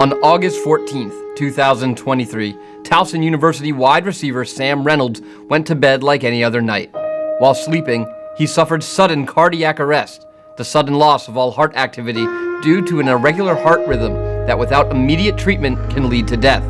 On August 14th, 2023, Towson University wide receiver Sam Reynolds went to bed like any other night. While sleeping, he suffered sudden cardiac arrest, the sudden loss of all heart activity due to an irregular heart rhythm that without immediate treatment can lead to death.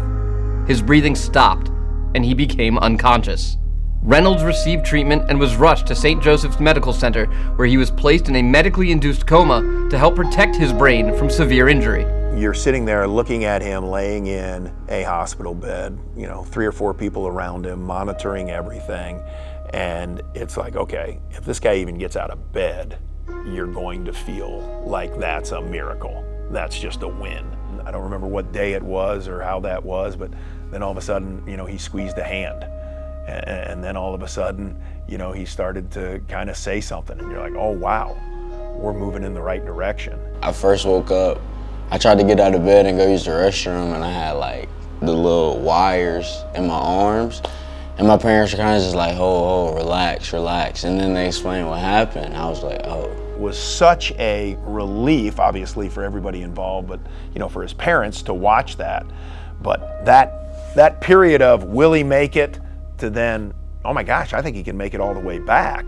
His breathing stopped, and he became unconscious. Reynolds received treatment and was rushed to St. Joseph's Medical Center, where he was placed in a medically induced coma to help protect his brain from severe injury. You're sitting there looking at him laying in a hospital bed, 3 or 4 people around him monitoring everything. And it's like, okay, if this guy even gets out of bed, you're going to feel like that's a miracle. That's just a win. I don't remember what day it was or how that was, but then all of a sudden, he squeezed a hand. And then all of a sudden, he started to kind of say something. And you're like, oh, wow, we're moving in the right direction. I first woke up. I tried to get out of bed and go use the restroom, and I had like the little wires in my arms. And my parents were kind of just like, oh, relax. And then they explained what happened. I was like, oh. It was such a relief, obviously, for everybody involved, but for his parents to watch that. But that period of will he make it to then, oh my gosh, I think he can make it all the way back.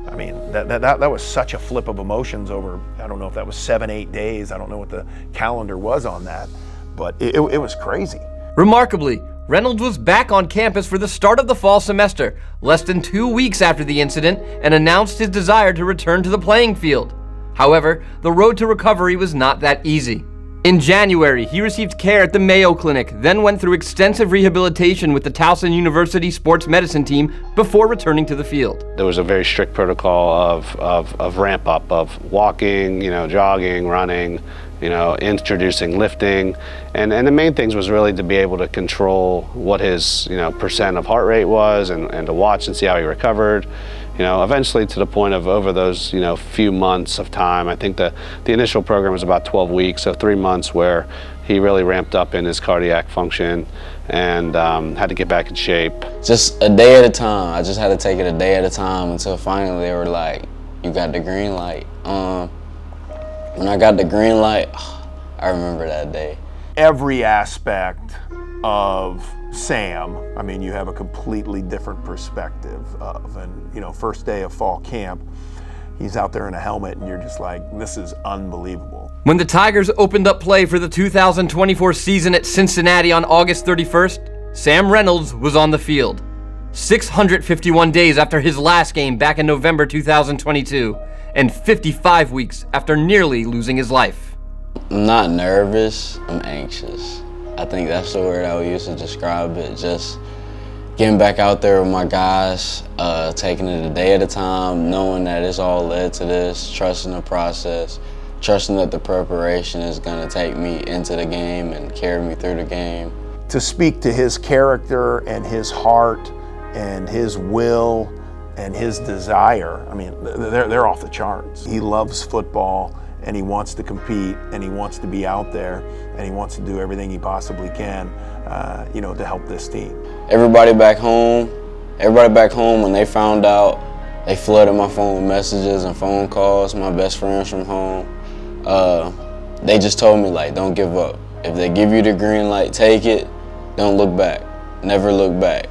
I mean, that was such a flip of emotions over, I don't know if that was 7-8 days. I don't know what the calendar was on that, but it was crazy. Remarkably, Reynolds was back on campus for the start of the fall semester, less than 2 weeks after the incident, and announced his desire to return to the playing field. However, the road to recovery was not that easy. In January, he received care at the Mayo Clinic, then went through extensive rehabilitation with the Towson University sports medicine team before returning to the field. There was a very strict protocol of ramp up, of walking, jogging, running, introducing lifting. And the main things was really to be able to control what his, percent of heart rate was and to watch and see how he recovered. Eventually to the point of over those, few months of time. I think the initial program was about 12 weeks, so 3 months where he really ramped up in his cardiac function and had to get back in shape. Just a day at a time. I just had to take it a day at a time until finally they were like, you got the green light. When I got the green light, I remember that day. Every aspect of Sam, you have a completely different perspective of, and first day of fall camp, he's out there in a helmet and you're just like, this is unbelievable. When the Tigers opened up play for the 2024 season at Cincinnati on August 31st, Sam Reynolds was on the field. 651 days after his last game back in November 2022, and 55 weeks after nearly losing his life. I'm not nervous, I'm anxious. I think that's the word I would use to describe it. Just getting back out there with my guys, taking it a day at a time, knowing that it's all led to this, trusting the process, trusting that the preparation is going to take me into the game and carry me through the game. To speak to his character and his heart and his will and his desire, they're off the charts. He loves football, and he wants to compete, and he wants to be out there, and he wants to do everything he possibly can, to help this team. Everybody back home, when they found out, they flooded my phone with messages and phone calls, my best friends from home. They just told me, like, don't give up. If they give you the green light, take it. Don't look back. Never look back.